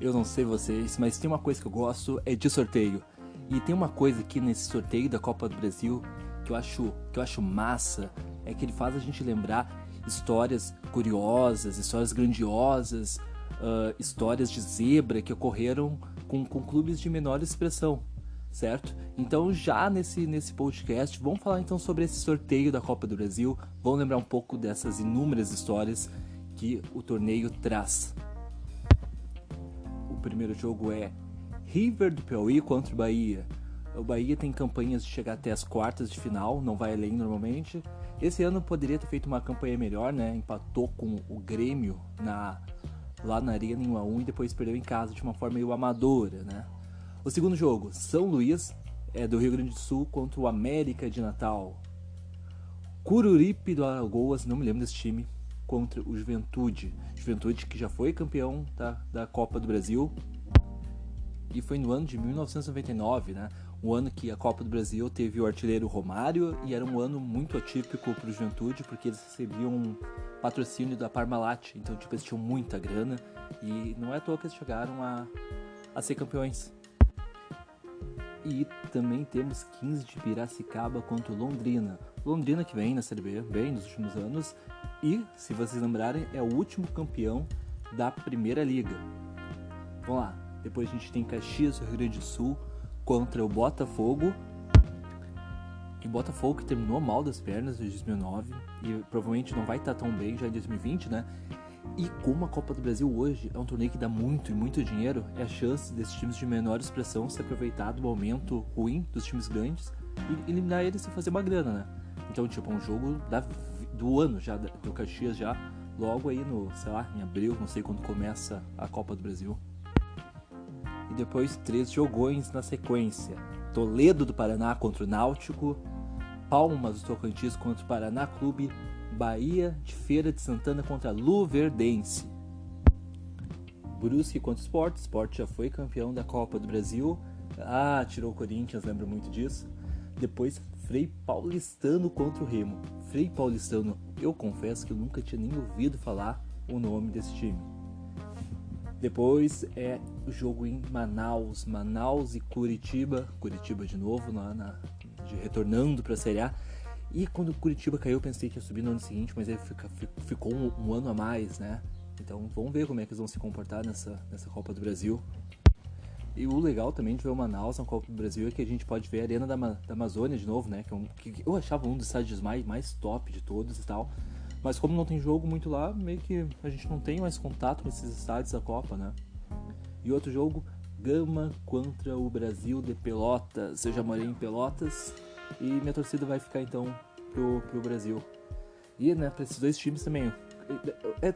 Eu não sei vocês, mas tem uma coisa que eu gosto, é de sorteio. E tem uma coisa aqui nesse sorteio da Copa do Brasil que eu acho massa, é que ele faz a gente lembrar histórias curiosas, histórias grandiosas, histórias de zebra que ocorreram com clubes de menor expressão, certo? Então já nesse podcast, vamos falar então sobre esse sorteio da Copa do Brasil, vamos lembrar um pouco dessas inúmeras histórias que o torneio traz. O primeiro jogo é River do Piauí contra o Bahia. O Bahia tem campanhas de chegar até as quartas de final, não vai além normalmente. Esse ano poderia ter feito uma campanha melhor, né? Empatou com o Grêmio lá na Arena em 1-1 e depois perdeu em casa de uma forma meio amadora, né? O segundo jogo, São Luís, do Rio Grande do Sul contra o América de Natal. Coruripe do Alagoas, não me lembro desse time, contra o Juventude. Juventude que já foi campeão da Copa do Brasil. E foi no ano de 1999, né? O ano que a Copa do Brasil teve o artilheiro Romário e era um ano muito atípico para o Juventude porque eles recebiam um patrocínio da Parmalat, então tipo, eles tinham muita grana e não é à toa que eles chegaram a ser campeões. E também temos 15 de Piracicaba contra o Londrina. Londrina que vem na Série B, bem nos últimos anos e, se vocês lembrarem, é o último campeão da Primeira Liga. Vamos lá. Depois a gente tem Caxias, Rio Grande do Sul, contra o Botafogo. E Botafogo que terminou mal das pernas em 2009 e provavelmente não vai estar tão bem já em 2020, né? E como a Copa do Brasil hoje é um torneio que dá muito e muito dinheiro, é a chance desses times de menor expressão se aproveitar do momento ruim dos times grandes e eliminar eles e fazer uma grana, né? Então, tipo, é um jogo do ano já, do Caxias já, logo aí no, sei lá, em abril, não sei quando começa a Copa do Brasil. E depois 3 jogões na sequência. Toledo do Paraná contra o Náutico, Palmas do Tocantins contra o Paraná Clube, Bahia de Feira de Santana contra Luverdense. Brusque contra o Sport. Sport já foi campeão da Copa do Brasil. Tirou o Corinthians, lembro muito disso. Depois Frei Paulistano contra o Remo. Frei Paulistano, eu confesso que eu nunca tinha nem ouvido falar o nome desse time. Depois é o jogo em Manaus e Curitiba de novo, retornando para a Série A. E quando o Curitiba caiu eu pensei que ia subir no ano seguinte, mas aí ficou um ano a mais, né? Então vamos ver como é que eles vão se comportar nessa Copa do Brasil. E o legal também de ver o Manaus na Copa do Brasil é que a gente pode ver a Arena da Amazônia de novo, né? Que eu achava um dos estádios mais top de todos e tal. Mas como não tem jogo muito lá, meio que a gente não tem mais contato com esses estádios da Copa, né? E outro jogo, Gama contra o Brasil de Pelotas. Eu já morei em Pelotas e minha torcida vai ficar então pro Brasil. E, né, pra esses dois times também.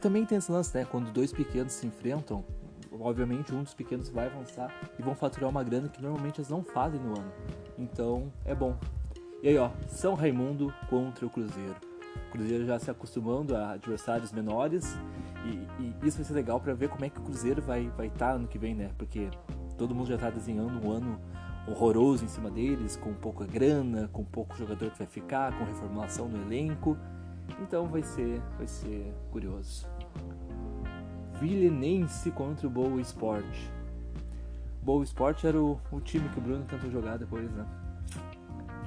Também tem esse lance, né? Quando dois pequenos se enfrentam, obviamente um dos pequenos vai avançar e vão faturar uma grana que normalmente eles não fazem no ano. Então, é bom. E aí, ó, São Raimundo contra o Cruzeiro. O Cruzeiro já se acostumando a adversários menores e isso vai ser legal para ver como é que o Cruzeiro vai estar ano que vem, né? Porque todo mundo já está desenhando um ano horroroso em cima deles, com pouca grana, com pouco jogador que vai ficar, com reformulação no elenco. Então vai ser curioso. Vilinense contra o Boa Esporte. Boa Esporte era o time que o Bruno tentou jogar depois, né?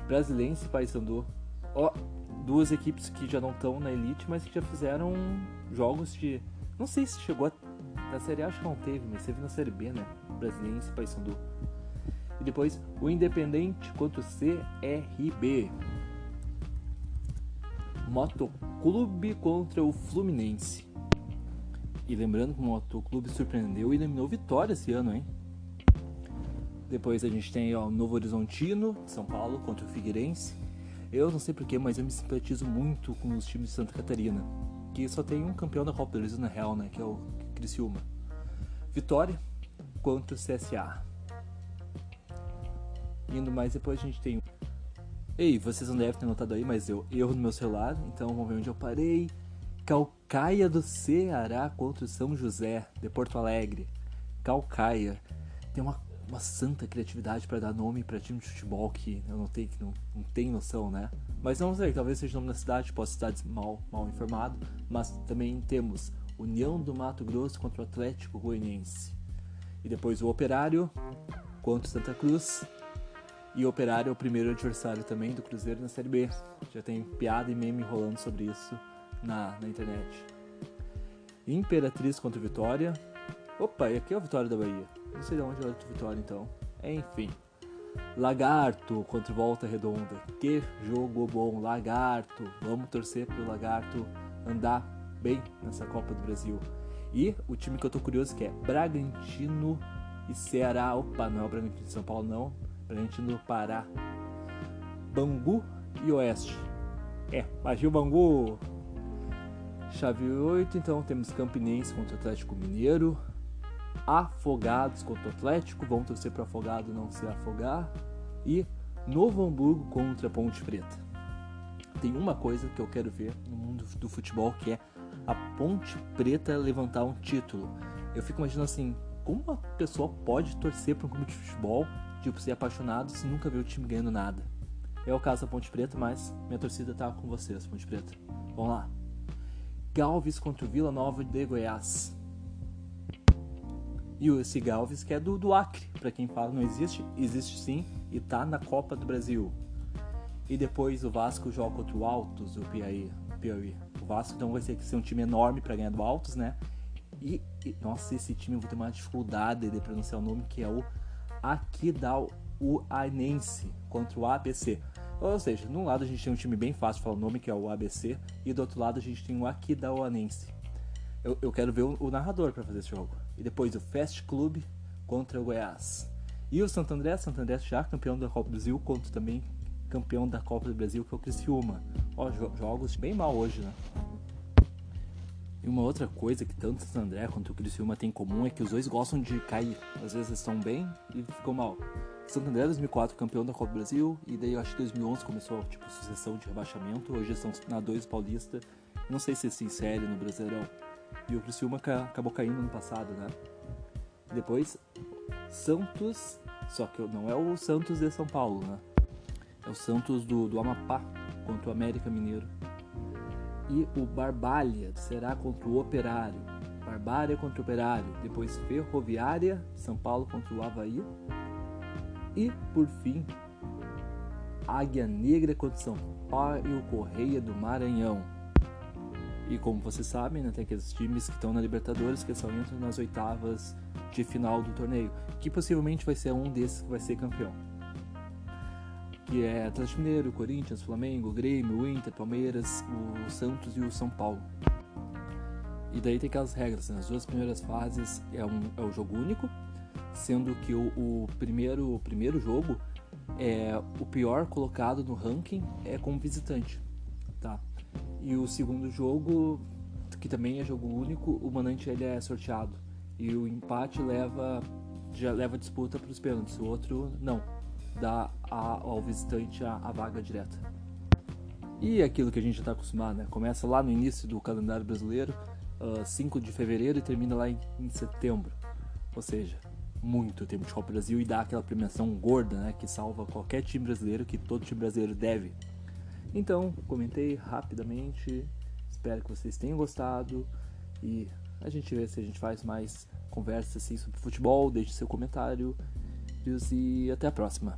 Brasilense e Paysandu. Duas equipes que já não estão na elite, mas que já fizeram jogos de... Não sei se chegou na Série A, acho que não teve, mas teve na Série B, né? Brasilense e Paysandu. E depois o Independente contra o CRB. Motoclube contra o Fluminense. E lembrando que o Motoclube surpreendeu e eliminou Vitória esse ano, hein? Depois a gente tem o Novo Horizontino, de São Paulo, contra o Figueirense. Eu não sei porquê, mas eu me simpatizo muito com os times de Santa Catarina, que só tem um campeão da Copa do Brasil na real, né? Que é o Criciúma. Vitória contra o CSA. Indo mais depois a gente tem... Ei, vocês não devem ter notado aí, mas eu erro no meu celular, então vamos ver onde eu parei. Caucaia do Ceará contra o São José de Porto Alegre. Caucaia. Tem uma santa criatividade para dar nome para time de futebol que eu não tenho noção, né? Mas não sei, talvez seja o nome da cidade, posso estar mal informado. Mas também temos União do Mato Grosso contra o Atlético Goianiense. E depois o Operário contra o Santa Cruz. E o Operário é o primeiro adversário também do Cruzeiro na Série B. Já tem piada e meme rolando sobre isso na internet. Imperatriz contra o Vitória. Opa, e aqui é o Vitória da Bahia. Não sei de onde é o Vitória então. Enfim. Lagarto contra o Volta Redonda. Que jogo bom, Lagarto. Vamos torcer pro Lagarto andar bem nessa Copa do Brasil. E o time que eu tô curioso que é Bragantino e Ceará. Opa, não é o Bragantino de São Paulo não. Bragantino do Pará. Bangu e Oeste. Bagio Bangu. Chave 8, então temos Campinense contra o Atlético Mineiro. Afogados contra o Atlético. Vão torcer para o Afogado não se afogar. E Novo Hamburgo contra a Ponte Preta. Tem uma coisa que eu quero ver no mundo do futebol, que é a Ponte Preta levantar um título. Eu fico imaginando assim, como uma pessoa pode torcer para um clube de futebol, tipo, ser apaixonado se nunca vê o time ganhando nada. É o caso da Ponte Preta, mas minha torcida tá com vocês, Ponte Preta. Vamos lá. Galves contra o Vila Nova de Goiás. E esse Galves que é do Acre, pra quem fala não existe, existe sim e tá na Copa do Brasil. E depois o Vasco joga contra o Altos, o Piauí. O Vasco então vai ter que ser um time enorme pra ganhar do Altos, né? E nossa, esse time eu vou ter uma dificuldade de pronunciar o nome, que é o Aquidauanense contra o ABC. Ou seja, num lado a gente tem um time bem fácil de falar o nome, que é o ABC, e do outro lado a gente tem o Aquidauanense. Eu quero ver o narrador para fazer esse jogo. E depois o Fast Club contra o Goiás. E o Santo André já campeão da Copa do Brasil, contra também campeão da Copa do Brasil, que é o Criciúma. Jogos bem mal hoje, né? E uma outra coisa que tanto o Santo André quanto o Criciúma tem em comum é que os dois gostam de cair. Às vezes estão bem e ficam mal. Santo André 2004 campeão da Copa do Brasil, e daí eu acho que 2011 começou tipo sucessão de rebaixamento. Hoje eles estão na 2 Paulista, não sei se se insere no Brasileirão. E o Criciúma acabou caindo no passado, né? E depois Santos, só que não é o Santos de São Paulo, né? É o Santos do Amapá contra o América Mineiro. E o Barbalha será contra o Operário. Barbária contra o Operário. Depois Ferroviária, São Paulo contra o Avaí. E, por fim, Águia Negra contra São Paulo e o Correia do Maranhão. E como vocês sabem, né, tem aqueles times que estão na Libertadores que só entram nas oitavas de final do torneio, que possivelmente vai ser um desses que vai ser campeão. Que é Atlético Mineiro, Corinthians, Flamengo, Grêmio, Inter, Palmeiras, o Santos e o São Paulo. E daí tem aquelas regras, né? As 2 primeiras fases é o jogo único, sendo que o primeiro jogo é o pior colocado no ranking é como visitante, tá? E o segundo jogo, que também é jogo único, o mandante ele é sorteado. E o empate já leva a disputa para os pênaltis, o outro não. Dá ao visitante a vaga direta. E aquilo que a gente já está acostumado, né? Começa lá no início do calendário brasileiro, 5 de fevereiro, e termina lá em setembro. Ou seja, muito tempo de Copa do Brasil, e dá aquela premiação gorda, né? Que salva qualquer time brasileiro, que todo time brasileiro deve. Então, comentei rapidamente, espero que vocês tenham gostado, e a gente vê se a gente faz mais conversas assim sobre futebol. Deixe seu comentário e até a próxima.